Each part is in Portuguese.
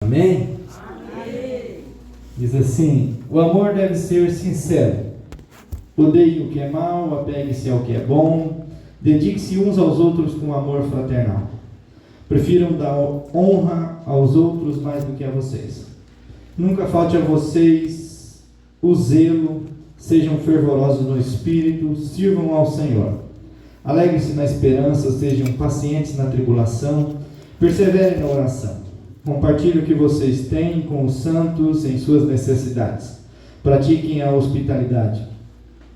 Amém? Amém? Diz assim: o amor deve ser sincero. Odeie o que é mal, apegue-se ao que é bom, dedique-se uns aos outros com amor fraternal. Prefiram dar honra aos outros mais do que a vocês. Nunca falte a vocês o zelo, sejam fervorosos no espírito, sirvam ao Senhor. Alegrem-se na esperança, sejam pacientes na tribulação, perseverem na oração. Compartilhem o que vocês têm com os santos em suas necessidades. Pratiquem a hospitalidade.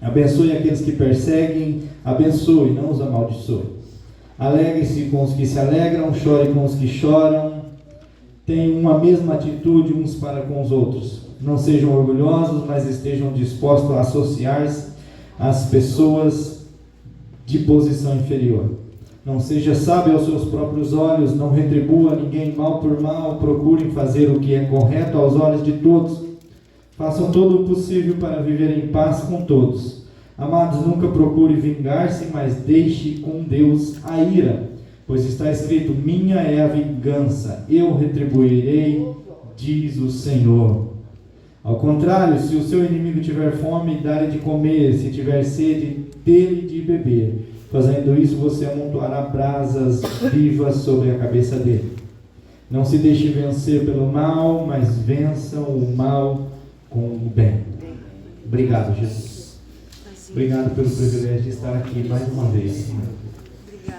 Abençoe aqueles que perseguem, abençoe, não os amaldiçoe. Alegre-se com os que se alegram, chore com os que choram. Tenham uma mesma atitude uns para com os outros. Não sejam orgulhosos, mas estejam dispostos a associar-se às pessoas de posição inferior. Não seja sábio aos seus próprios olhos, não retribua ninguém mal por mal, procurem fazer o que é correto aos olhos de todos. Façam todo o possível para viver em paz com todos. Amados, nunca procure vingar-se, mas deixe com Deus a ira, pois está escrito: minha é a vingança, eu retribuirei, diz o Senhor. Ao contrário, se o seu inimigo tiver fome, dá-lhe de comer, se tiver sede, dê-lhe de beber. Fazendo isso, você amontoará brasas vivas sobre a cabeça dele. Não se deixe vencer pelo mal, mas vençam o mal com o bem. Obrigado, Jesus. Obrigado pelo privilégio de estar aqui mais uma vez, Senhor.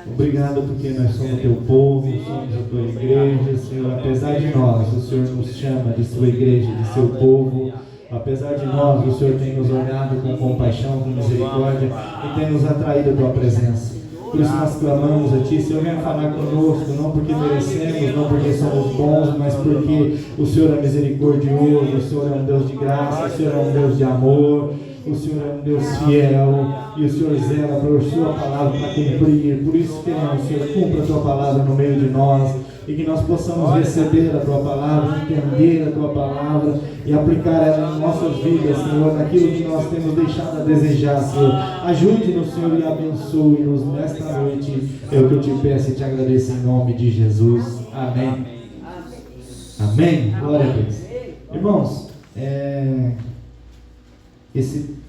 Obrigado porque nós somos teu povo, somos a tua igreja, Senhor. Apesar de nós, o Senhor nos chama de sua igreja, de seu povo. Apesar de nós, o Senhor tem nos olhado com compaixão, com misericórdia e tem nos atraído a tua presença. Por isso nós clamamos a Ti, Senhor, venha falar conosco, não porque merecemos, não porque somos bons, mas porque o Senhor é misericordioso, o Senhor é um Deus de graça, o Senhor é um Deus de amor, o Senhor é um Deus fiel e o Senhor zela por Sua palavra para cumprir. Por isso queremos, Senhor, cumpra a Tua palavra no meio de nós e que nós possamos receber a Tua palavra, entender a Tua palavra e aplicar ela em nossas vidas, Senhor, naquilo que nós temos deixado a desejar, Senhor. Ajude-nos, Senhor, e abençoe-nos nesta noite. É o que eu te peço e te agradeço em nome de Jesus. Amém. Amém. Glória a Deus. Irmãos,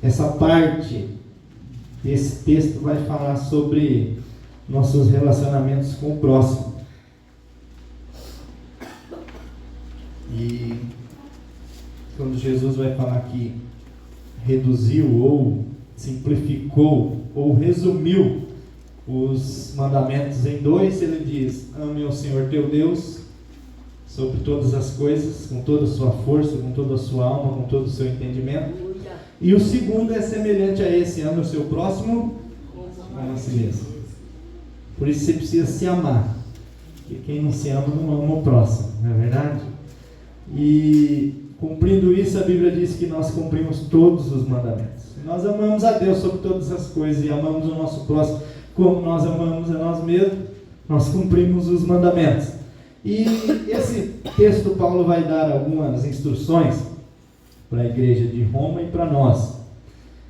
essa parte desse texto vai falar sobre nossos relacionamentos com o próximo. E quando Jesus vai falar que reduziu ou simplificou ou resumiu os mandamentos em 2, ele diz: ame ao Senhor teu Deus sobre todas as coisas, com toda a sua força, com toda a sua alma, com todo o seu entendimento. E o segundo é semelhante a esse: ame o seu próximo como a si mesmo. Por isso você precisa se amar, porque quem não se ama não ama o próximo, não é verdade? E cumprindo isso, a Bíblia diz que nós cumprimos todos os mandamentos. Nós amamos a Deus sobre todas as coisas e amamos o nosso próximo como nós amamos a nós mesmos. Nós cumprimos os mandamentos. E esse texto, Paulo vai dar algumas instruções para a igreja de Roma e para nós.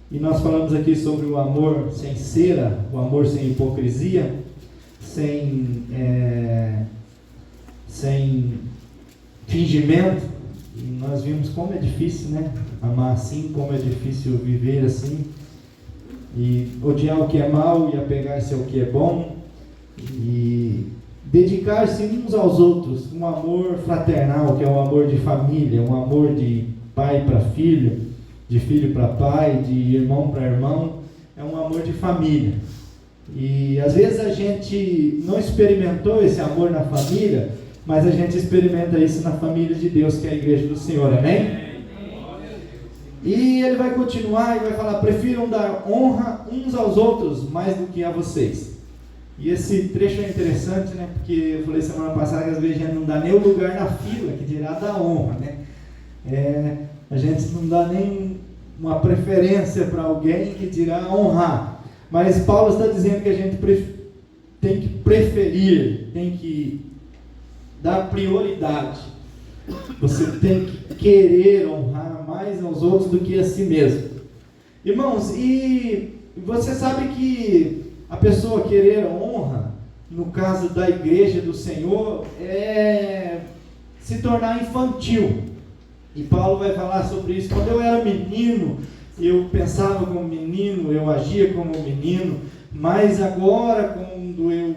E nós falamos aqui sobre o amor sem cera, o amor sem hipocrisia, sem fingimento. E nós vimos como é difícil, né? Amar assim, como é difícil viver assim. E odiar o que é mal e apegar-se ao que é bom. E dedicar-se uns aos outros, um amor fraternal, que é um amor de família, um amor de pai para filho, de filho para pai, de irmão para irmão. É um amor de família. E às vezes a gente não experimentou esse amor na família, mas a gente experimenta isso na família de Deus, que é a igreja do Senhor, amém? E ele vai continuar e vai falar: prefiram dar honra uns aos outros mais do que a vocês. E esse trecho é interessante, né? Porque eu falei semana passada que às vezes a gente não dá nem o lugar na fila, que dirá da honra, né? A gente não dá nem uma preferência para alguém, que dirá honrar. Mas Paulo está dizendo que a gente tem que preferir, tem que dar prioridade. Você tem que querer honrar mais aos outros do que a si mesmo. Irmãos, e você sabe que a pessoa querer honra, no caso da igreja do Senhor, se tornar infantil. E Paulo vai falar sobre isso. Quando eu era menino, eu pensava como menino, eu agia como menino, mas agora,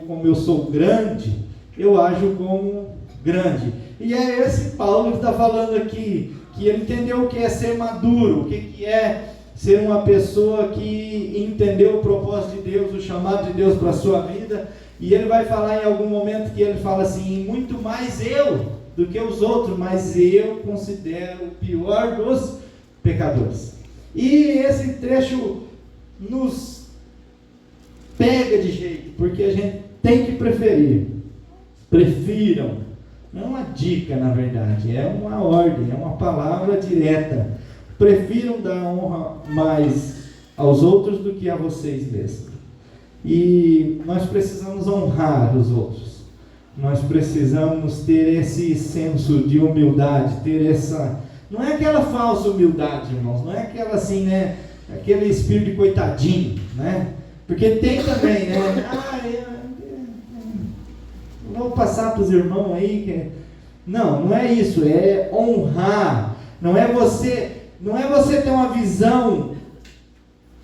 como eu sou grande, eu ajo como grande. E é esse Paulo que está falando aqui, que ele entendeu o que é ser maduro, o que é ser uma pessoa que entendeu o propósito de Deus, o chamado de Deus para a sua vida. E ele vai falar em algum momento que ele fala assim: muito mais eu do que os outros, mas eu considero o pior dos pecadores. E esse trecho nos pega de jeito, porque a gente tem que preferir. Prefiram. Não é uma dica, na verdade, é uma ordem, é uma palavra direta. Prefiram dar honra mais aos outros do que a vocês mesmos. E nós precisamos honrar os outros. Nós precisamos ter esse senso de humildade, ter essa... Não é aquela falsa humildade, irmãos, não é aquela assim, né? Aquele espírito de coitadinho, né? Porque tem também, né? Vou passar para os irmãos aí que... Não é isso, é honrar. Não é você ter uma visão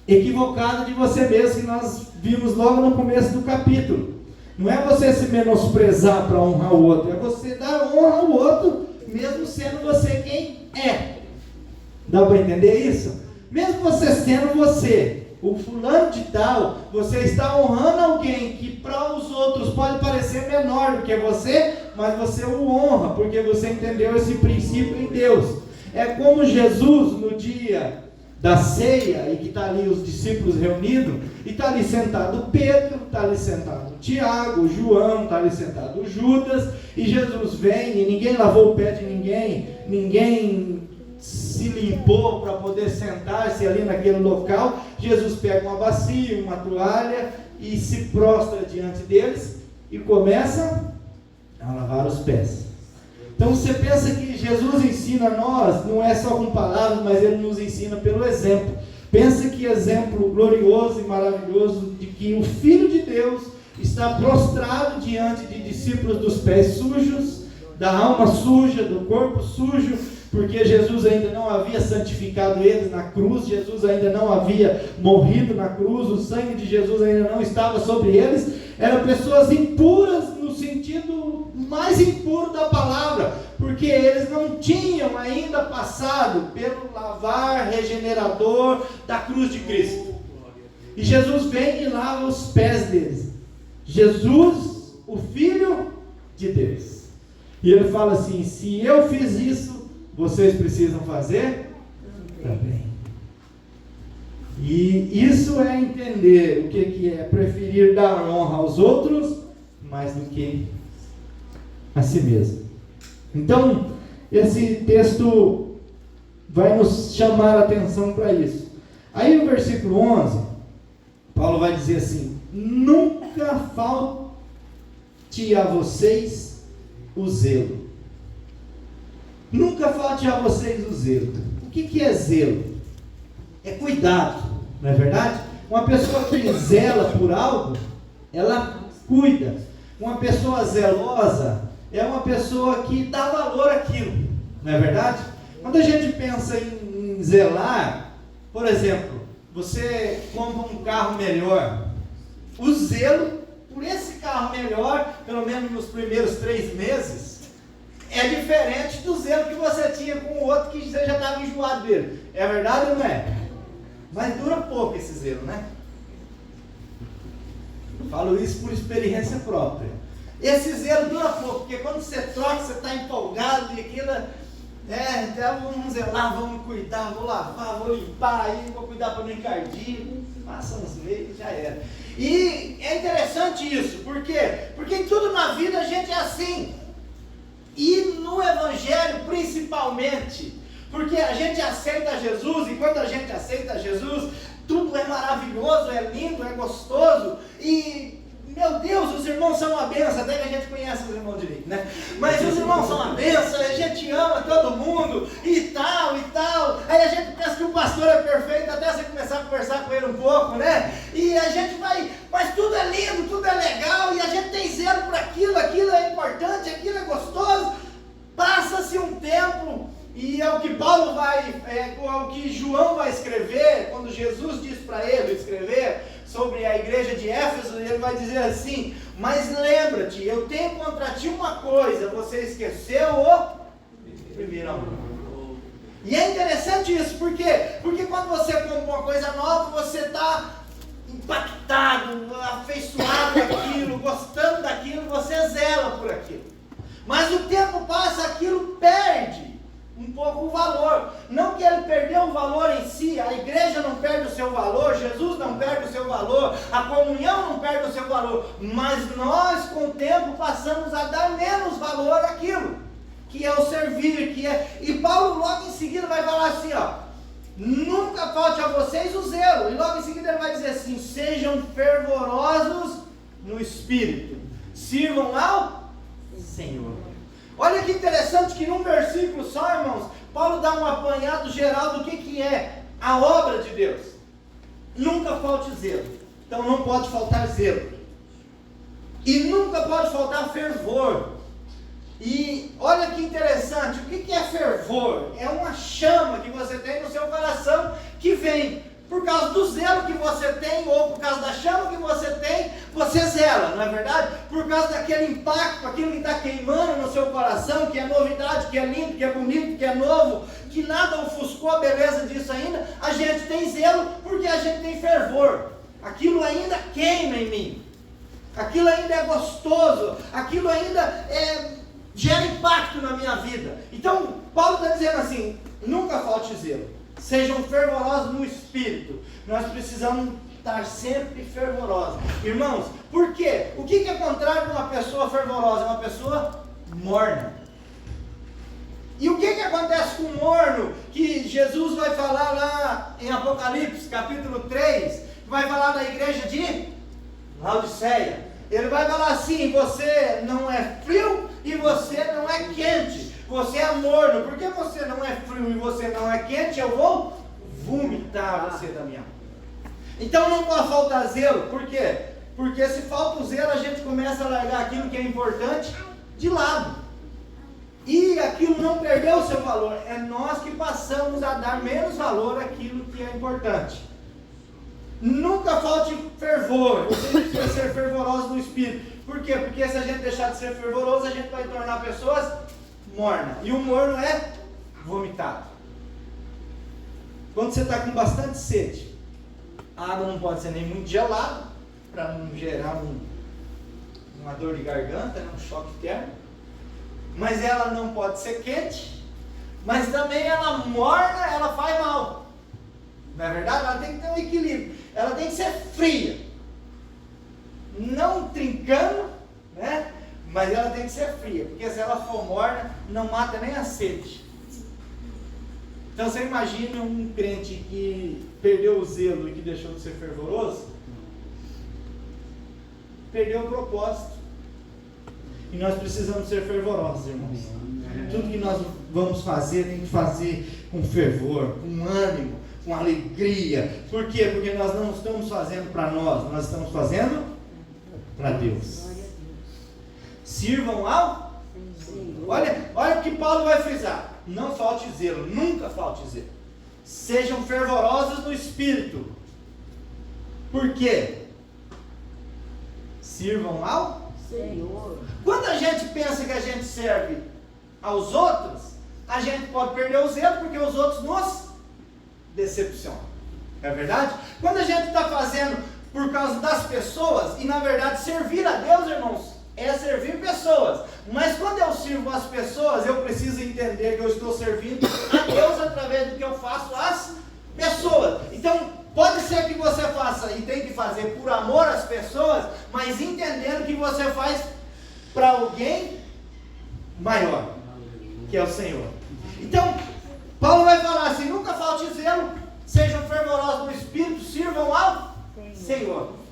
equivocada de você mesmo, que nós vimos logo no começo do capítulo. Não é você se menosprezar para honrar o outro, é você dar honra ao outro, mesmo sendo você quem é. Dá para entender isso? Mesmo você sendo você, o fulano de tal, você está honrando alguém que para os outros pode parecer menor do que você, mas você o honra, porque você entendeu esse princípio em Deus. É como Jesus no dia da ceia, e que está ali os discípulos reunidos, e está ali sentado Pedro, está ali sentado Tiago, João, está ali sentado Judas, e Jesus vem, e ninguém lavou o pé de ninguém se limpou para poder sentar-se ali naquele local. Jesus pega uma bacia, uma toalha, e se prostra diante deles, e começa a lavar os pés. Então você pensa que Jesus ensina a nós, não é só com palavras, mas Ele nos ensina pelo exemplo. Pensa que exemplo glorioso e maravilhoso de que o Filho de Deus está prostrado diante de discípulos dos pés sujos, da alma suja, do corpo sujo, porque Jesus ainda não havia santificado eles na cruz, Jesus ainda não havia morrido na cruz, o sangue de Jesus ainda não estava sobre eles. Eram pessoas impuras no sentido mais impuro da palavra, porque eles não tinham ainda passado pelo lavar regenerador da cruz de Cristo. E Jesus vem e lava os pés deles. Jesus, o Filho de Deus. E ele fala assim: se eu fiz isso, vocês precisam fazer também. E isso é entender o que é preferir dar honra aos outros mais do que a si mesmo. Então, esse texto vai nos chamar a atenção para isso. Aí no versículo 11, Paulo vai dizer assim: nunca falte a vocês o zelo. Nunca falte a vocês o zelo. O que é zelo? É cuidado, não é verdade? Uma pessoa que zela por algo, ela cuida. Uma pessoa zelosa é uma pessoa que dá valor àquilo, não é verdade? Quando a gente pensa em zelar, por exemplo, você compra um carro melhor, o zelo por esse carro melhor, pelo menos nos primeiros 3 meses, é diferente do zelo que você tinha com o outro que você já estava enjoado dele. É verdade ou não é? Mas dura pouco esse zelo, né? Falo isso por experiência própria. Esse zelo dura pouco, porque quando você troca, você está empolgado e aquilo, então vamos zelar, vamos cuidar, vou lavar, vou limpar, aí vou cuidar para não encardir. Passa uns meses, já era. E é interessante isso, por quê? Porque em tudo na vida a gente é assim. E no Evangelho principalmente, porque a gente aceita Jesus, e quando a gente aceita Jesus, tudo é maravilhoso, é lindo, é gostoso, e meu Deus, os irmãos são uma benção, até que a gente conhece os irmãos direito, né? Mas os irmãos são uma benção, a gente ama todo mundo, e tal, aí a gente pensa que o pastor é perfeito, até você começar a conversar com ele um pouco, né? E a gente vai, mas tudo é lindo, tudo é legal, e a gente tem zelo por aquilo é importante, aquilo é gostoso. Passa tempo, e é o que é o que João vai escrever, quando Jesus diz para ele escrever sobre a igreja de Éfeso, ele vai dizer assim: mas lembra-te, eu tenho contra ti uma coisa, você esqueceu o primeiro amor. E é interessante isso, por quê? Porque quando você compra uma coisa nova, você está impactado, afeiçoado daquilo, gostando daquilo, você zela por aquilo. Mas o tempo passa, aquilo perde um pouco o valor. Não que ele perdeu o valor em si, a igreja não perde o seu valor, Jesus não perde o seu valor, a comunhão não perde o seu valor, mas nós com o tempo passamos a dar menos valor àquilo, que é o servir, E Paulo logo em seguida vai falar assim, nunca falte a vocês o zelo, e logo em seguida ele vai dizer assim: sejam fervorosos no Espírito, sirvam ao Senhor. Olha que interessante que num versículo só, irmãos, Paulo dá um apanhado geral do que é a obra de Deus. Nunca falte zelo. Então não pode faltar zelo. E nunca pode faltar fervor. E olha que interessante, o que é fervor? É uma chama que você tem no seu coração, que vem por causa do zelo que você tem, ou por causa da chama que você tem, você zela, não é verdade? Por causa daquele impacto, aquilo que está queimando no seu coração, que é novidade, que é lindo, que é bonito, que é novo, que nada ofuscou a beleza disso ainda, a gente tem zelo porque a gente tem fervor. Aquilo ainda queima em mim, aquilo ainda é gostoso, aquilo ainda gera impacto na minha vida. Então, Paulo está dizendo assim: nunca falte zelo, sejam fervorosos no Espírito. Nós precisamos estar sempre fervorosos, irmãos. Por quê? O que é contrário de uma pessoa fervorosa? É uma pessoa morna. E o que acontece com o morno, que Jesus vai falar lá em Apocalipse capítulo 3, vai falar da igreja de Laodiceia? Ele vai falar assim: você não é frio e você não é quente, você é morno. Porque você não é frio e você não é quente, eu vou vomitar você da minha boca. Então não pode faltar zelo. Por quê? Porque se falta o zelo, a gente começa a largar aquilo que é importante de lado, e aquilo não perdeu o seu valor. É nós que passamos a dar menos valor àquilo que é importante. Nunca falte fervor. Você precisa ser fervoroso no Espírito. Por quê? Porque se a gente deixar de ser fervoroso, a gente vai tornar pessoas mornas. E o morno é vomitado. Quando você está com bastante sede, a água não pode ser nem muito gelada, para não gerar uma dor de garganta, um choque térmico. Mas ela não pode ser quente, mas também ela morna, ela faz mal. Não é verdade? Ela tem que ter um equilíbrio. Ela tem que ser fria, não trincando, né? Mas ela tem que ser fria, porque se ela for morna, não mata nem a sede. Então você imagina um crente que perdeu o zelo e que deixou de ser fervoroso, perdeu o propósito. E nós precisamos ser fervorosos, irmãos. Tudo que nós vamos fazer, tem que fazer com fervor, com ânimo, com alegria. Por quê? Porque nós não estamos fazendo para nós estamos fazendo para Deus. Sirvam ao Senhor. Olha o que Paulo vai frisar: não falte zelo, nunca falte zelo. Sejam fervorosos no Espírito. Por quê? Sirvam ao Senhor. Quando a gente pensa que a gente serve aos outros, a gente pode perder o zelo, porque os outros nos decepcionam. É verdade? Quando a gente está fazendo por causa das pessoas, e na verdade servir a Deus, irmãos, é servir pessoas. Mas quando eu sirvo as pessoas, eu preciso entender que eu estou servindo a Deus através do que eu faço às pessoas. Então, pode ser que você faça e tem que fazer por amor às pessoas, mas entendendo que você faz para alguém maior, que é o Senhor. Então, Paulo vai falar assim: nunca falte zelo, sejam fervorosos no Espírito, sirvam ao Senhor.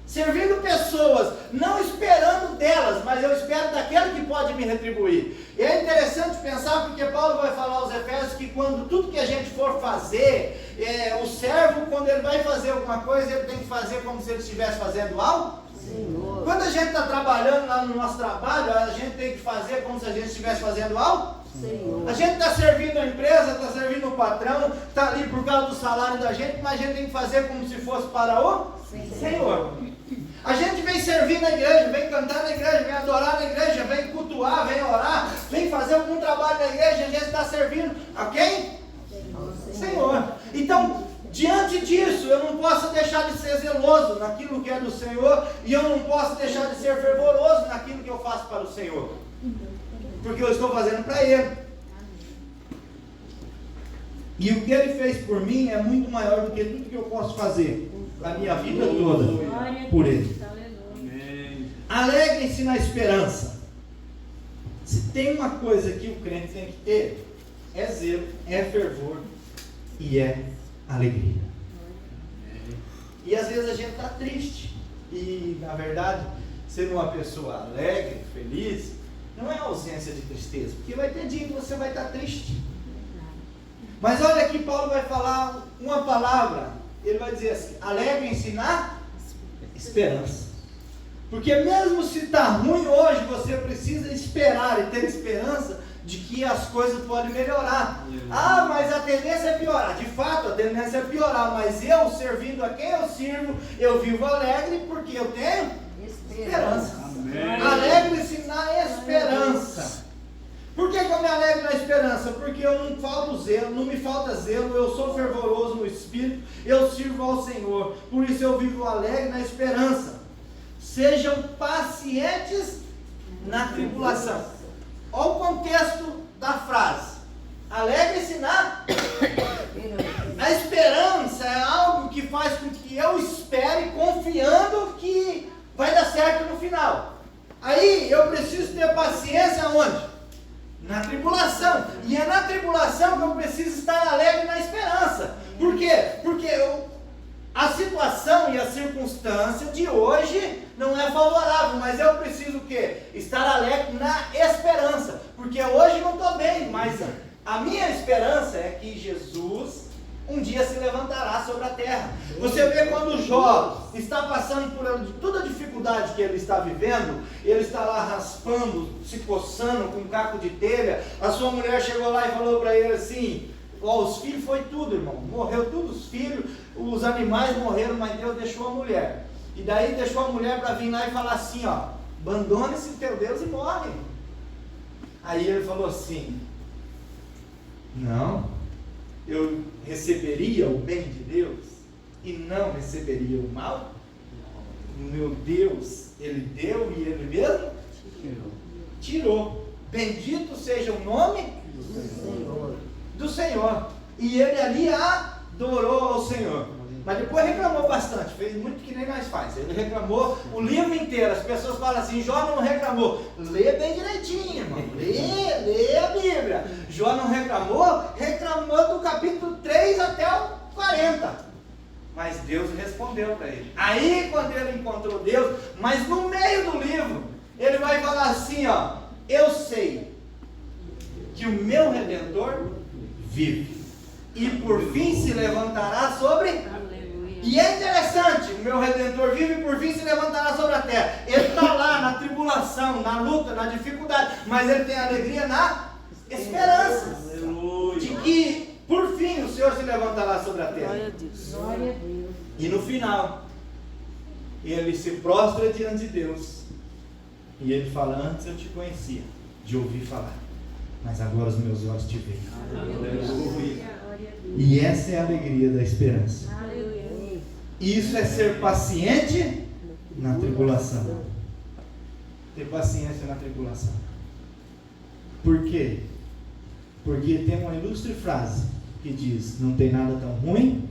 Servindo pessoas, não esperando delas, mas eu espero daquele que pode me retribuir. E é interessante pensar, porque Paulo vai falar aos Efésios que quando tudo que a gente for fazer, o servo, quando ele vai fazer alguma coisa, ele tem que fazer como se ele estivesse fazendo ao Senhor. Quando a gente está trabalhando lá no nosso trabalho, a gente tem que fazer como se a gente estivesse fazendo ao A gente está servindo a empresa, está servindo o patrão, está ali por causa do salário da gente, mas a gente tem que fazer como se fosse para o Senhor. A gente vem servir na igreja, vem cantar na igreja, vem adorar na igreja, vem cultuar, vem orar, vem fazer algum trabalho na igreja, a gente está servindo a quem? Senhor. Então, diante disso, eu não posso deixar de ser zeloso naquilo que é do Senhor, e eu não posso deixar de ser fervoroso naquilo que eu faço para o Senhor, porque eu estou fazendo para Ele. E o que Ele fez por mim é muito maior do que tudo que eu posso fazer a minha vida toda por Ele. Alegrem-se na esperança. Se tem uma coisa que o crente tem que ter, é zelo, é fervor e é alegria. E às vezes a gente está triste, e na verdade ser uma pessoa alegre, feliz, não é ausência de tristeza, porque vai ter dia que você vai estar triste. Mas olha aqui, Paulo vai falar uma palavra, ele vai dizer assim: alegrem-se na esperança. Porque mesmo se está ruim hoje, você precisa esperar e ter esperança de que as coisas podem melhorar. Ah, mas a tendência é piorar. De fato, a tendência é piorar, mas eu, servindo a quem eu sirvo, eu vivo alegre porque eu tenho esperança. Alegre-se na esperança. Por que eu me alegro na esperança? Porque eu não falto zelo, não me falta zelo, eu sou fervoroso no Espírito, eu sirvo ao Senhor, por isso eu vivo alegre na esperança. Sejam pacientes na tribulação. Olha o contexto da frase. Alegre-se na esperança. É algo que faz com que eu espere confiando que vai dar certo no final. Aí eu preciso ter paciência onde? Na tribulação. E é na tribulação que eu preciso estar alegre na esperança. Por quê? Porque a situação e a circunstância de hoje não é favorável, mas eu preciso o quê? Estar alegre na esperança, porque hoje não estou bem, mas a minha esperança é que Jesus um dia se levantará sobre a terra. Você vê quando Jó está passando por toda a dificuldade que ele está vivendo, ele está lá raspando, se coçando com um caco de telha, a sua mulher chegou lá e falou para ele assim: os filhos foi tudo, irmão, morreu todos os filhos, os animais morreram, mas Deus deixou a mulher. E daí deixou a mulher para vir lá e falar assim, ó: abandone-se teu Deus e morre. Aí ele falou assim: não, eu receberia o bem de Deus e não receberia o mal? Meu Deus, Ele deu e Ele mesmo tirou. Bendito seja o nome do Senhor. E ele ali adorou ao Senhor. Mas depois reclamou bastante, fez muito que nem nós faz. Ele reclamou o livro inteiro. As pessoas falam assim: Jó não reclamou. Lê bem direitinho, irmão. Lê a Bíblia. Jó não reclamou? Reclamou do capítulo 3 até o 40. Mas Deus respondeu para ele. Aí quando ele encontrou Deus, mas no meio do livro, ele vai falar assim, ó: eu sei que o meu Redentor vive, e por fim se levantará sobre... E é interessante, o meu Redentor vive e por fim se levantará sobre a terra. Ele está lá na tribulação, na luta, na dificuldade, mas ele tem alegria na esperança de que por fim o Senhor se levantará sobre a terra. Glória a Deus. Glória a Deus. E no final, ele se prostra diante de Deus e ele fala: antes eu te conhecia de ouvir falar, mas agora os meus olhos te veem. Aleluia. E essa é a alegria da esperança. Aleluia. Isso é ser paciente na tribulação. Ter paciência na tribulação. Por quê? Porque tem uma ilustre frase que diz: não tem nada tão ruim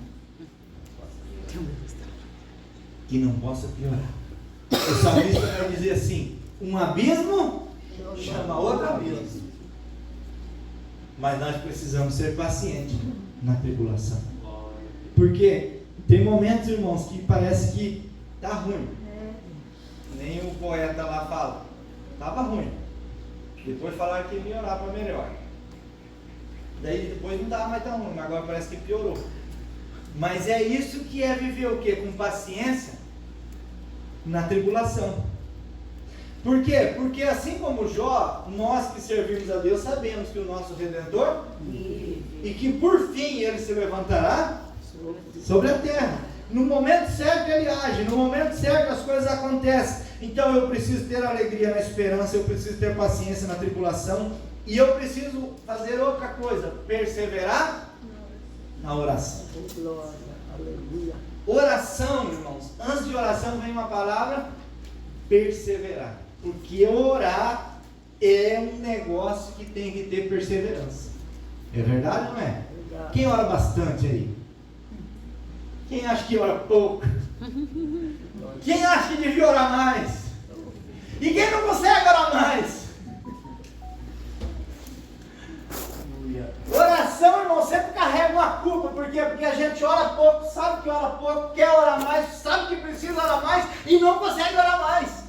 que não possa piorar. O salmista vai dizer assim: um abismo chama outro abismo. Mas nós precisamos ser pacientes na tribulação. Porque tem momentos, irmãos, que parece que está ruim. Nem o poeta lá fala. Estava ruim. Depois falaram que ia melhorar para melhor. Daí depois não estava mais tão ruim, mas agora parece que piorou. Mas é isso que é viver o quê? Com paciência na tribulação. Por quê? Porque assim como Jó, nós que servimos a Deus sabemos que o nosso Redentor e que por fim ele se levantará sobre a terra. No momento certo ele age, no momento certo as coisas acontecem. Então eu preciso ter alegria na esperança, eu preciso ter paciência na tribulação e eu preciso fazer outra coisa, perseverar na oração. Oração, irmãos, antes de oração vem uma palavra, perseverar. Porque orar é um negócio que tem que ter perseverança. É verdade ou não é? Quem ora bastante aí? Quem acha que ora pouco? Quem acha que devia orar mais? E quem não consegue orar mais? Oração, irmão, sempre carrega uma culpa. Por quê? Porque a gente ora pouco, sabe que ora pouco, quer orar mais, sabe que precisa orar mais e não consegue orar mais.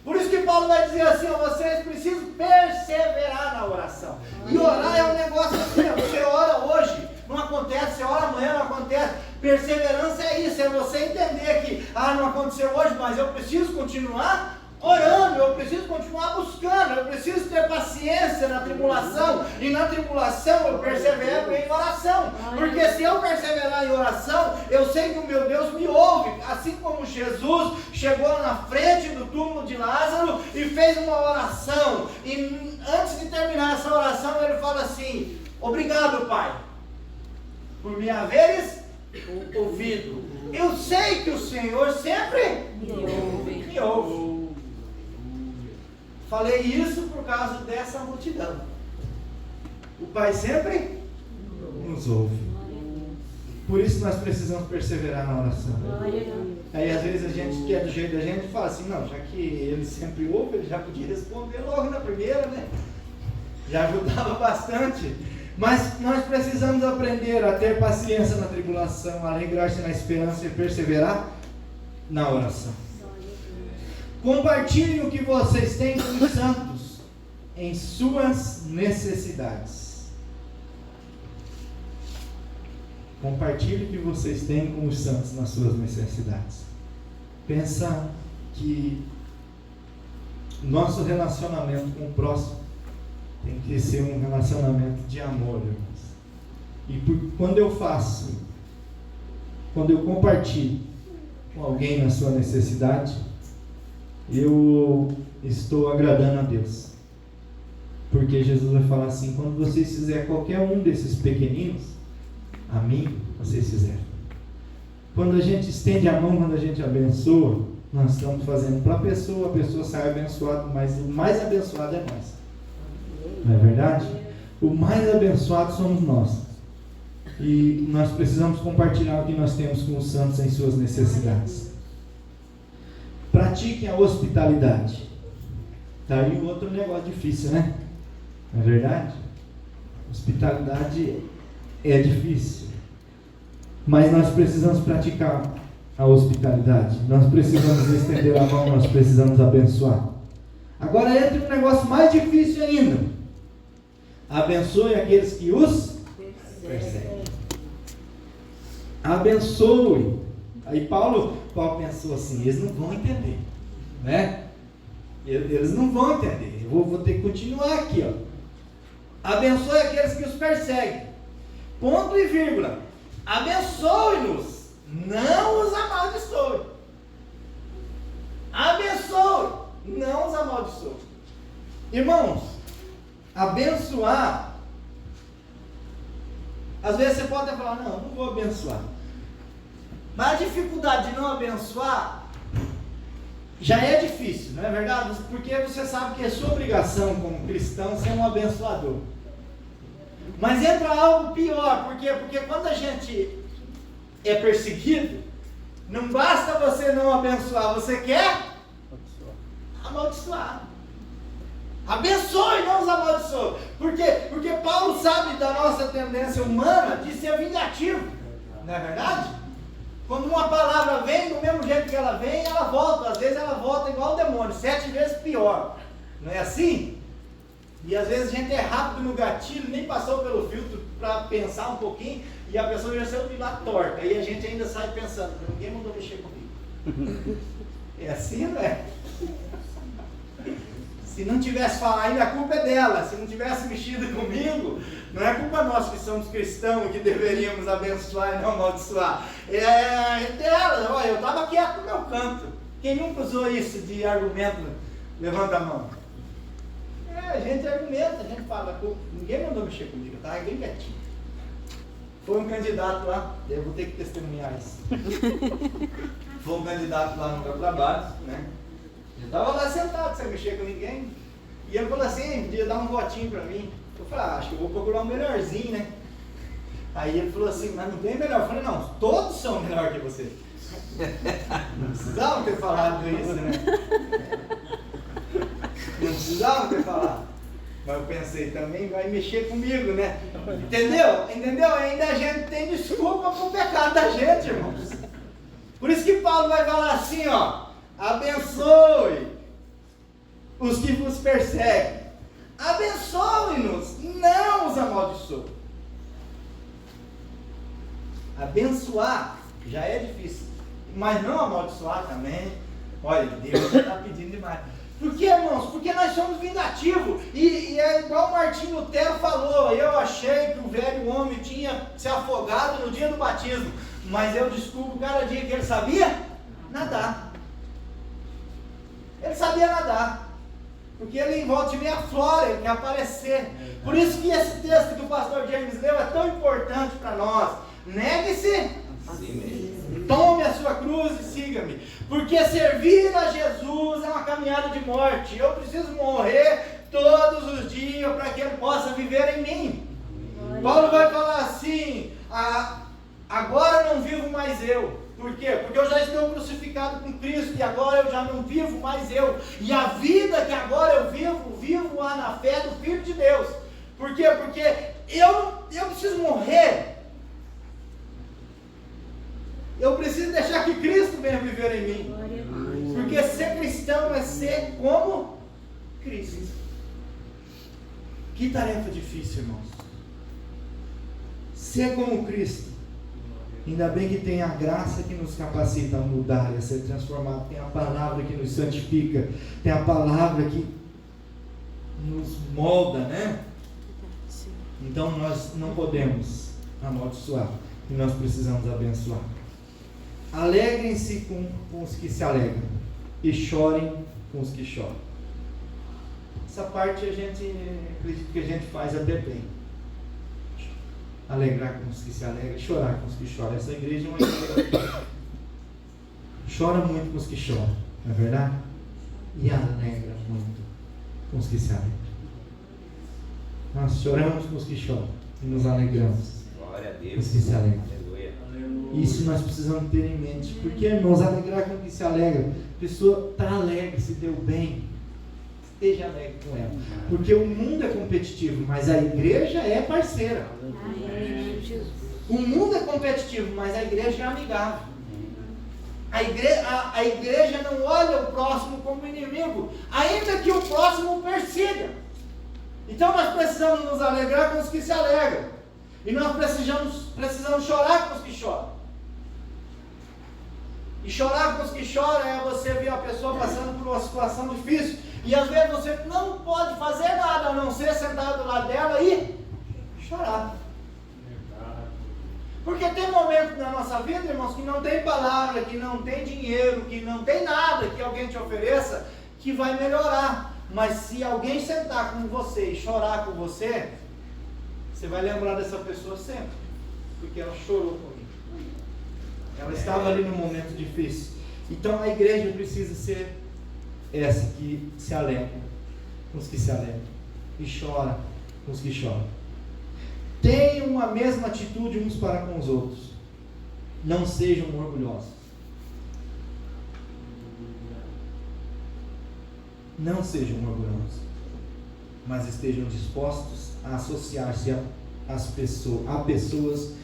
Por isso que Paulo vai dizer assim, vocês precisam perseverar na oração. E orar é um negócio assim, você ora hoje, não acontece, você ora amanhã, não acontece. Perseverança é isso, é você entender que, não aconteceu hoje, mas eu preciso continuar orando, eu preciso continuar buscando, eu preciso ter paciência na tribulação, e na tribulação eu persevero em oração, porque se eu perseverar em oração, eu sei que o meu Deus me ouve, assim como Jesus chegou na frente do túmulo de Lázaro e fez uma oração, e antes de terminar essa oração ele fala assim, obrigado Pai, por me haveres ouvido, eu sei que o Senhor sempre me ouve. Falei isso por causa dessa multidão. O Pai sempre nos ouve. Por isso nós precisamos perseverar na oração. Aí às vezes a gente quer do jeito da gente e fala assim, não, já que ele sempre ouve, ele já podia responder logo na primeira, né? Já ajudava bastante. Mas nós precisamos aprender a ter paciência na tribulação, a alegrar-se na esperança e perseverar na oração. Compartilhem o que vocês têm com os santos em suas necessidades. Compartilhe o que vocês têm com os santos nas suas necessidades. Pensa que nosso relacionamento com o próximo tem que ser um relacionamento de amor, irmãos. E quando eu compartilho com alguém na sua necessidade, eu estou agradando a Deus. Porque Jesus vai falar assim, quando vocês fizerem qualquer um desses pequeninos, a mim vocês fizeram. Quando a gente estende a mão, quando a gente abençoa, nós estamos fazendo para a pessoa sai abençoada, mas o mais abençoado é nós. Não é verdade? O mais abençoado somos nós. E nós precisamos compartilhar o que nós temos com os santos em suas necessidades. Pratiquem a hospitalidade. Está aí um outro negócio difícil, né? Não é verdade? Hospitalidade é difícil. Mas nós precisamos praticar a hospitalidade. Nós precisamos estender a mão, nós precisamos abençoar. Agora entra um negócio mais difícil ainda. Abençoe aqueles que os perseguem. Abençoe. Aí Paulo pensou assim, eles não vão entender, né? Eles não vão entender. Eu vou ter que continuar aqui, ó. Abençoe aqueles que os perseguem. Ponto e vírgula. Abençoe-nos, não os amaldiçoe. Abençoe, não os amaldiçoe. Irmãos, abençoar, às vezes você pode até falar, não vou abençoar. Mas a dificuldade de não abençoar já é difícil, não é verdade? Porque você sabe que é sua obrigação como cristão ser um abençoador. Mas entra algo pior, por quê? Porque quando a gente é perseguido, não basta você não abençoar, você quer amaldiçoar. Abençoe, não os amaldiçoe. Por quê? Porque Paulo sabe da nossa tendência humana de ser vingativo, não é verdade? Quando uma palavra vem, do mesmo jeito que ela vem, ela volta. Às vezes ela volta igual o demônio, 7 vezes pior. Não é assim? E às vezes a gente é rápido no gatilho, nem passou pelo filtro para pensar um pouquinho, e a pessoa já saiu de lá torta. E a gente ainda sai pensando, ninguém mandou mexer comigo. É assim, não é? Se não tivesse falado ainda, a culpa é dela. Se não tivesse mexido comigo, não é culpa nossa que somos cristãos, que deveríamos abençoar e não amaldiçoar. É dela. Olha, eu estava quieto no meu canto. Quem nunca usou isso de argumento? Levanta a mão. A gente argumenta, a gente fala, ninguém mandou mexer comigo, tá? Bem quietinho. Foi um candidato lá, eu vou ter que testemunhar isso. Foi um candidato lá no meu trabalho, né? Eu estava lá sentado, sem mexer com ninguém. E ele falou assim, podia dar um votinho para mim. Eu falei, acho que eu vou procurar um melhorzinho, né? Aí ele falou assim, mas não tem melhor. Eu falei, não, todos são melhor que você. Não precisava ter falado isso, né? Não precisava ter falado. Mas eu pensei, também vai mexer comigo, né? Entendeu? Entendeu? Ainda a gente tem desculpa pro pecado da gente, irmãos. Por isso que Paulo vai falar assim, ó. Abençoe os que vos perseguem. Abençoe-nos, não os amaldiçoe. Abençoar já é difícil. Mas não amaldiçoar também. Olha, Deus está pedindo demais. Por que, irmãos? Porque nós somos vingativos. E é igual Martinho Lutero falou. Eu achei que o velho homem tinha se afogado no dia do batismo. Mas eu descubro cada dia que ele sabia nadar. Ele sabia nadar. Porque ele em volta de meia flora, ele quer aparecer. Por isso que esse texto que o pastor James leu é tão importante para nós. Negue-se. Tome a sua cruz e siga-me. Porque servir a Jesus é uma caminhada de morte. Eu preciso morrer todos os dias para que Ele possa viver em mim. Paulo vai falar assim, agora não vivo mais eu. Por quê? Porque eu já estou crucificado com Cristo e agora eu já não vivo mais eu. E a vida que agora eu vivo lá na fé do Filho de Deus. Por quê? Porque eu preciso morrer. Eu preciso deixar que Cristo venha viver em mim. Porque ser cristão é ser como Cristo. Que tarefa difícil, irmãos. Ser como Cristo. Ainda bem que tem a graça que nos capacita a mudar e a ser transformado. Tem a palavra que nos santifica. Tem a palavra que nos molda, né? Então nós não podemos amaldiçoar. E nós precisamos abençoar. Alegrem-se com os que se alegram e chorem com os que choram. Essa parte acredito que a gente faz até bem. Alegrar com os que se alegram, chorar com os que choram. Essa igreja é uma igreja que chora muito com os que choram, não é verdade? E alegra muito com os que se alegram. Nós choramos com os que choram e nos alegramos com os que se alegram. Isso nós precisamos ter em mente. Porque, irmãos, alegrar com quem se alegra. A pessoa está alegre, se deu bem. Esteja alegre com ela. Porque o mundo é competitivo, mas a igreja é parceira. O mundo é competitivo, mas a igreja é amigável. A igreja não olha o próximo como inimigo, ainda que o próximo persiga. Então nós precisamos nos alegrar com os que se alegram. E nós precisamos chorar com os que choram. E chorar com os que choram é você ver a pessoa passando por uma situação difícil. E às vezes você não pode fazer nada a não ser sentar do lado dela e chorar. Porque tem momentos na nossa vida, irmãos, que não tem palavra, que não tem dinheiro, que não tem nada que alguém te ofereça que vai melhorar. Mas se alguém sentar com você e chorar com você, você vai lembrar dessa pessoa sempre. Porque ela chorou comigo. Ela estava ali num momento difícil. Então a igreja precisa ser essa que se alegra com os que se alegram e chora com os que choram. Tenham a mesma atitude uns para com os outros. Não sejam orgulhosos. Não sejam orgulhosos, mas estejam dispostos a associar-se a pessoas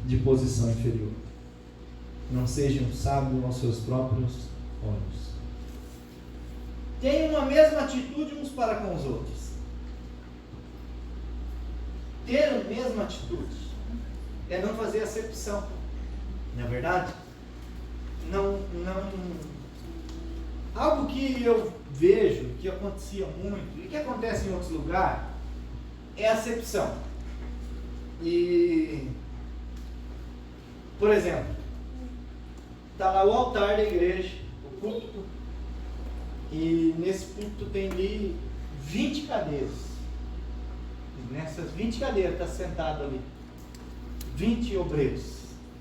de posição inferior. Não sejam sábios aos seus próprios olhos. Tenham a mesma atitude uns para com os outros. Ter a mesma atitude é não fazer acepção. Não é verdade? Algo que eu vejo que acontecia muito e que acontece em outros lugares é a acepção. E, por exemplo, está lá o altar da igreja, o púlpito, e nesse púlpito tem ali 20 cadeiras. E nessas 20 cadeiras está sentado ali 20 obreiros,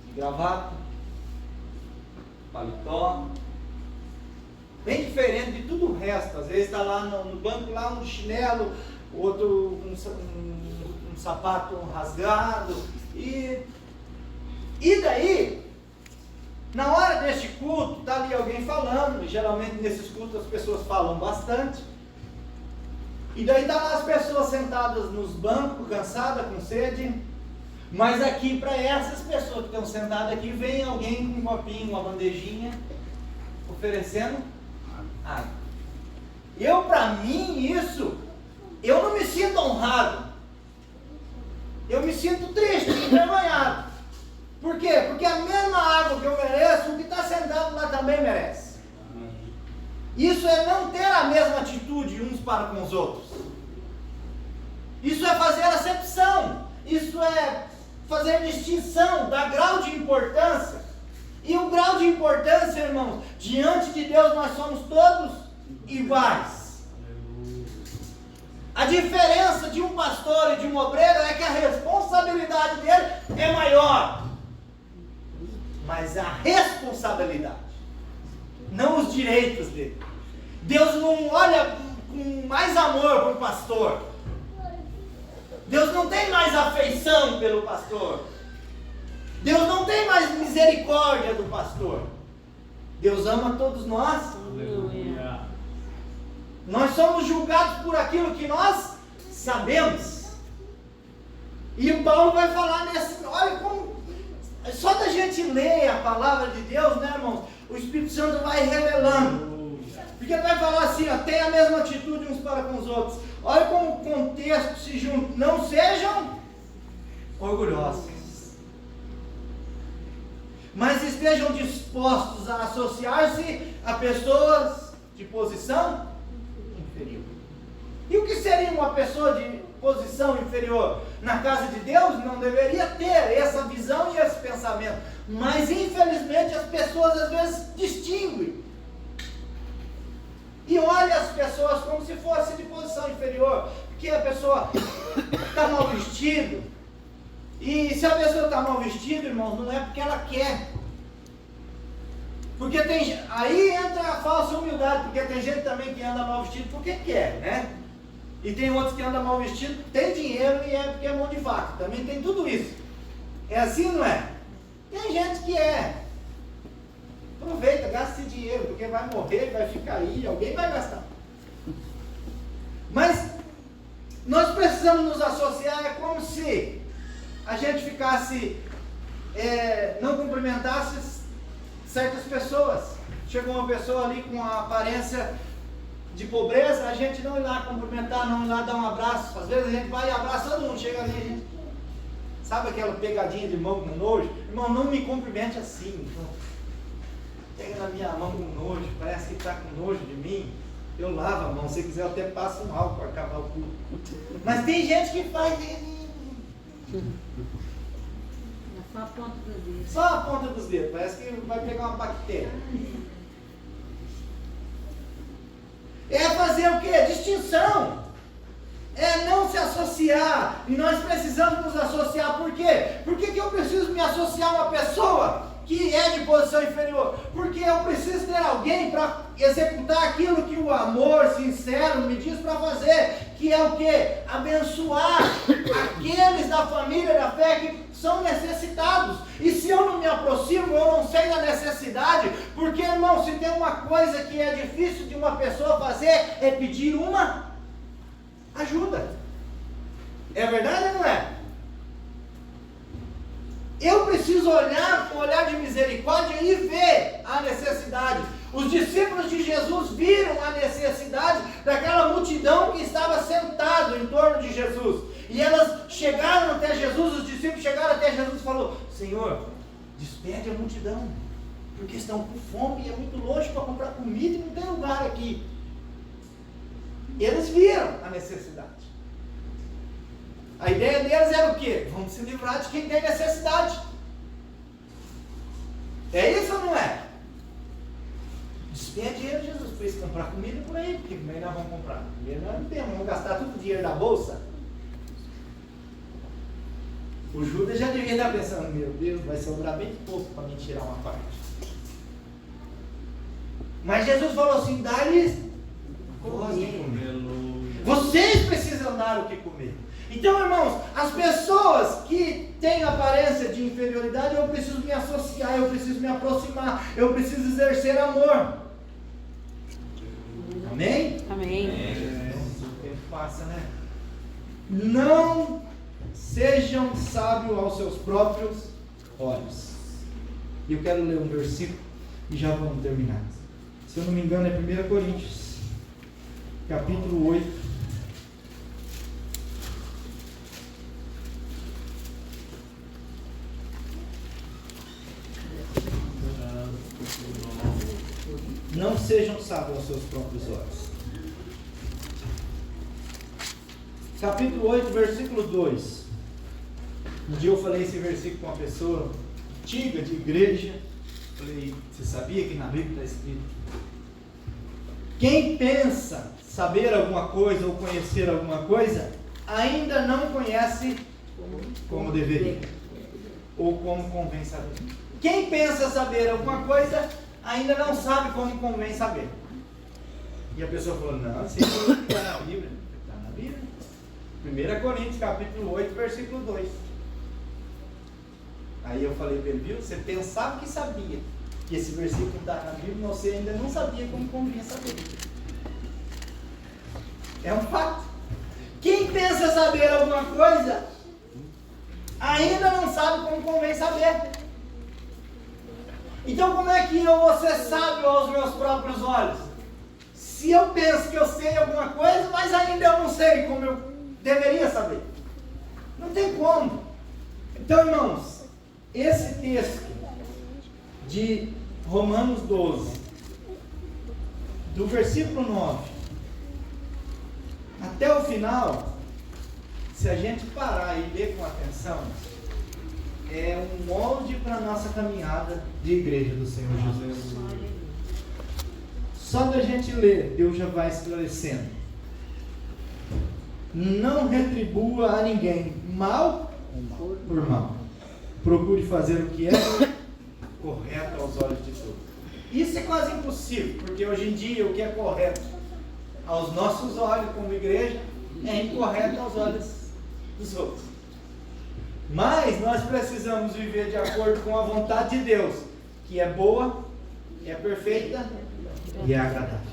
de gravata, paletó, bem diferente de tudo o resto. Às vezes está lá no banco, lá um chinelo, outro um sapato rasgado. E daí, na hora deste culto, está ali alguém falando. Geralmente nesses cultos as pessoas falam bastante. E daí está lá as pessoas sentadas nos bancos, cansadas, com sede. Mas aqui, para essas pessoas que estão sentadas aqui, vem alguém com um copinho, uma bandejinha, oferecendo água. Para mim, isso, eu não me sinto honrado. Eu me sinto triste, envergonhado. Por quê? Porque a mesma água que eu mereço, o que está sentado lá também merece. Isso é não ter a mesma atitude uns para com os outros. Isso é fazer acepção. Isso é fazer distinção, dar grau de importância. E o grau de importância, irmãos, diante de Deus nós somos todos iguais. A diferença de um pastor e de um obreiro é que a responsabilidade dele é maior. Mas a responsabilidade, não os direitos dele. Deus não olha com mais amor para o pastor. Deus não tem mais afeição pelo pastor. Deus não tem mais misericórdia do pastor. Deus ama todos nós. Aleluia. Nós somos julgados por aquilo que nós sabemos. E o Paulo vai falar nesse... Olha como... Só da gente ler a palavra de Deus, né, irmãos? O Espírito Santo vai revelando. Porque ele vai falar assim, ó, tem a mesma atitude uns para com os outros. Olha como o contexto se junta. Não sejam orgulhosos, mas estejam dispostos a associar-se a pessoas de posição inferior. E o que seria uma pessoa de posição inferior? Na casa de Deus não deveria ter essa visão e esse pensamento, mas infelizmente as pessoas às vezes distinguem e olham as pessoas como se fosse de posição inferior, porque a pessoa está mal vestida. E se a pessoa está mal vestida, irmãos, não é porque ela quer. Porque aí entra a falsa humildade, porque tem gente também que anda mal vestido porque quer, né? E tem outros que andam mal vestido, tem dinheiro e é porque é mão de vaca. Também tem tudo isso. É assim, não é? Tem gente que é. Aproveita, gasta esse dinheiro, porque vai morrer, vai ficar aí, alguém vai gastar. Mas nós precisamos nos associar, é como se a gente ficasse, não cumprimentasse certas pessoas. Chegou uma pessoa ali com uma aparência de pobreza, a gente não ir lá cumprimentar, não ir lá dar um abraço. Às vezes a gente vai e abraça todo mundo, chega ali, a gente... Sabe aquela pegadinha de mão com nojo? Irmão, não me cumprimente assim. Então, pega na minha mão com nojo, parece que está com nojo de mim. Eu lavo a mão, se quiser eu até passo um álcool para acabar o culto. Mas tem gente que faz... Só a ponta dos dedos. Só a ponta dos dedos, parece que vai pegar uma bactéria. É fazer o quê? Distinção. É não se associar. E nós precisamos nos associar. Por quê? Por que eu preciso me associar a uma pessoa que é de posição inferior? Porque eu preciso ter alguém para executar aquilo que o amor sincero me diz para fazer. Que é o quê? Abençoar aqueles da família da fé que são necessitados. E se eu não me aproximo, eu não sei da necessidade. Porque, irmão, se tem uma coisa que é difícil de uma pessoa fazer, é pedir uma ajuda. É verdade ou não é? Eu preciso olhar com um olhar de misericórdia e ver a necessidade. Os discípulos de Jesus viram a necessidade daquela multidão que estava sentado em torno de Jesus. E elas chegaram até Jesus, os discípulos chegaram até Jesus e falaram: Senhor, despede a multidão. Porque estão com fome e é muito longe para comprar comida e não tem lugar aqui. Eles viram a necessidade. A ideia deles era o quê? Vamos se livrar de quem tem necessidade. É isso ou não é? Despende dinheiro, Jesus, para eles comprar comida por aí, porque como é que nós vamos comprar? Primeiro nós não temos, vamos gastar todo o dinheiro da bolsa. O Judas já devia estar pensando, meu Deus, vai sobrar bem pouco para me tirar uma parte. Mas Jesus falou assim, dá-lhes voz de comer. Vocês precisam dar o que comer. Então, irmãos, as pessoas que têm aparência de inferioridade, eu preciso me associar, eu preciso me aproximar, eu preciso exercer amor. Amém? Amém. O tempo passa, né? Não sejam sábios aos seus próprios olhos. E eu quero ler um versículo e já vamos terminar. Se eu não me engano é 1 Coríntios, capítulo 8. Não sejam sábios aos seus próprios olhos. Capítulo 8, versículo 2. Um dia eu falei esse versículo com uma pessoa antiga de igreja. Falei, você sabia que na Bíblia está escrito? Quem pensa saber alguma coisa ou conhecer alguma coisa, ainda não conhece como deveria. Ou como convém saber. Quem pensa saber alguma coisa, ainda não sabe como convém saber. E a pessoa falou, não, você não está na Bíblia. Está na Bíblia. 1 Coríntios, capítulo 8, versículo 2. Aí eu falei para ele, viu, você pensava que sabia que esse versículo está na Bíblia, você ainda não sabia como convinha saber. É um fato. Quem pensa saber alguma coisa, ainda não sabe como convém saber. Então como é que eu vou ser sábio aos meus próprios olhos? Se eu penso que eu sei alguma coisa, mas ainda eu não sei como eu deveria saber. Não tem como. Então, irmãos, esse texto de Romanos 12, do versículo 9 até o final, se a gente parar e ler com atenção, é um molde para a nossa caminhada de igreja do Senhor Jesus. Só da gente ler, Deus já vai esclarecendo. Não retribua a ninguém mal por mal. Procure fazer o que é correto aos olhos de todos. Isso é quase impossível, porque hoje em dia o que é correto aos nossos olhos como igreja é incorreto aos olhos dos outros. Mas nós precisamos viver de acordo com a vontade de Deus, que é boa, é perfeita e é agradável.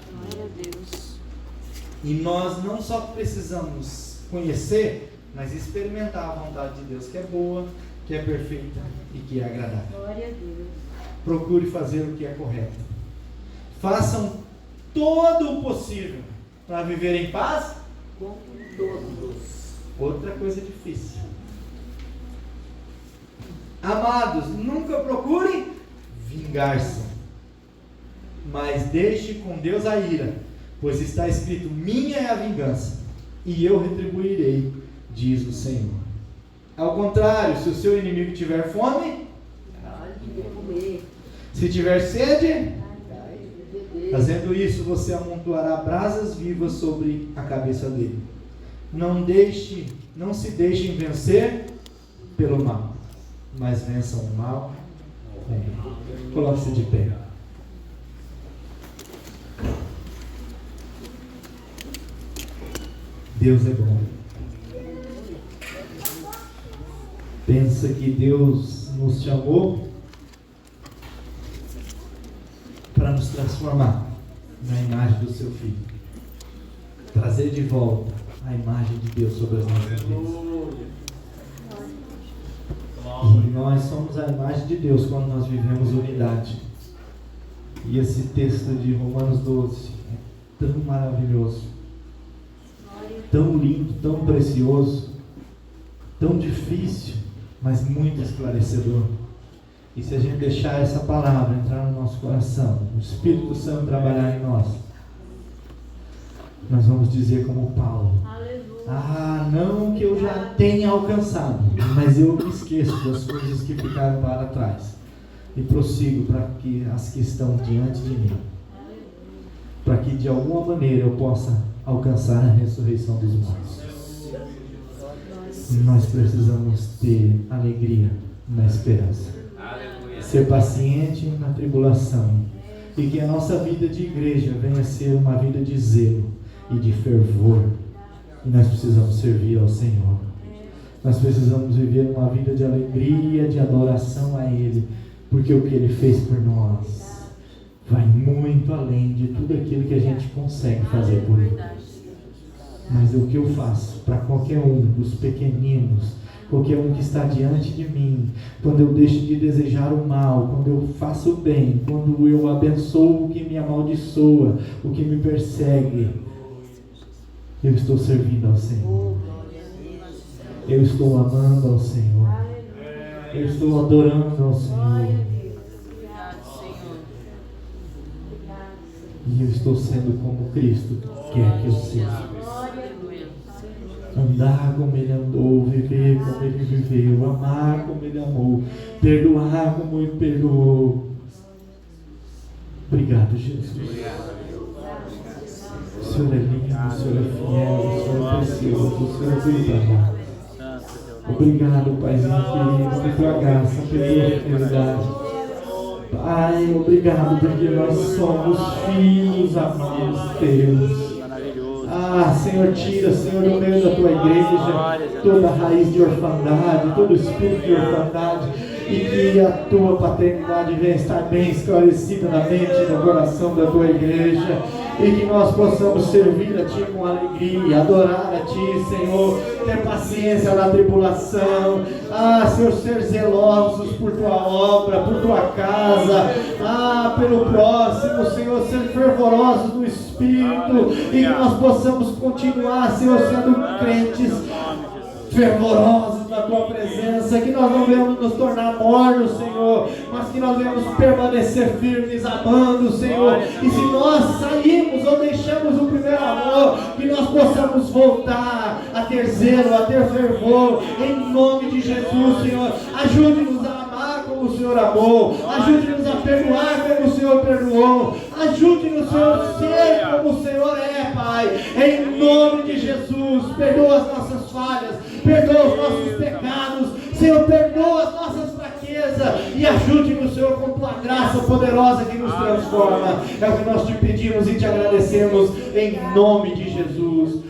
E nós não só precisamos conhecer, mas experimentar a vontade de Deus, que é boa, que é perfeita e que é agradável. Glória a Deus. Procure fazer o que é correto. Façam todo o possível para viver em paz Com todos. Outra coisa difícil. Amados, nunca procure vingar-se, mas deixe com Deus a ira, pois está escrito, minha é a vingança, e eu retribuirei, diz o Senhor. Ao contrário, se o seu inimigo tiver fome, se tiver sede, fazendo isso, você amontoará brasas vivas sobre a cabeça dele. Não se deixem vencer pelo mal, mas vençam o mal com o bem. Coloque-se de pé. Deus é bom. Pensa que Deus nos chamou para nos transformar na imagem do seu Filho, trazer de volta a imagem de Deus sobre as nossas vidas. E nós somos a imagem de Deus quando nós vivemos unidade. E esse texto de Romanos 12 é tão maravilhoso, tão lindo, tão precioso, tão difícil, mas muito esclarecedor. E se a gente deixar essa palavra entrar no nosso coração, o Espírito Santo trabalhar em nós vamos dizer como Paulo: ah, não que eu já tenha alcançado, mas eu me esqueço das coisas que ficaram para trás e prossigo para que as que estão diante de mim, para que de alguma maneira eu possa alcançar a ressurreição dos mortos. Nós precisamos ter alegria na esperança, ser paciente na tribulação, e que a nossa vida de igreja venha a ser uma vida de zelo e de fervor. E nós precisamos servir ao Senhor. Nós precisamos viver uma vida de alegria, de adoração a Ele, porque o que Ele fez por nós vai muito além de tudo aquilo que a gente consegue fazer por Ele. Mas o que eu faço para qualquer um dos pequeninos, qualquer um que está diante de mim, quando eu deixo de desejar o mal, quando eu faço o bem, quando eu abençoo o que me amaldiçoa, o que me persegue, eu estou servindo ao Senhor. Eu estou amando ao Senhor. Eu estou adorando ao Senhor. E eu estou sendo como Cristo quer que eu seja. Andar como Ele andou, viver como Ele viveu, amar como Ele amou, perdoar como Ele perdoou. Obrigado, Jesus. O Senhor é lindo, o Senhor é fiel, o Senhor é precioso, o Senhor é verdade. Obrigado, Paizinho querido, por tua graça, pela tua fidelidade. Pai, obrigado porque nós somos filhos amados teus. Ah, Senhor, tira, Senhor, do meio da tua igreja toda a raiz de orfandade, todo espírito de orfandade, e que a tua paternidade venha estar bem esclarecida na mente e no coração da tua igreja, e que nós possamos servir a Ti com alegria, adorar a Ti, Senhor, ter paciência na tribulação, Senhor, ser zelosos por Tua obra, por Tua casa, pelo próximo, Senhor, ser fervorosos no Espírito, e que nós possamos continuar, Senhor, sendo crentes fervorosos na Tua presença, que nós não venhamos nos tornar mornos, Senhor, mas que nós venhamos permanecer firmes, amando, Senhor, e se nós saímos ou deixamos o primeiro amor, que nós possamos voltar a ter zelo, a ter fervor, em nome de Jesus, Senhor. Ajude-nos a amar como o Senhor amou, ajude-nos a perdoar como o Senhor perdoou, ajude-nos, Senhor, a ser como o Senhor é, Pai, em nome de Jesus. Perdoa as nossas falhas, perdoa os nossos pecados, Senhor, perdoa as nossas fraquezas, e ajude-nos, Senhor, com Tua graça poderosa que nos transforma. É o que nós te pedimos e te agradecemos, em nome de Jesus.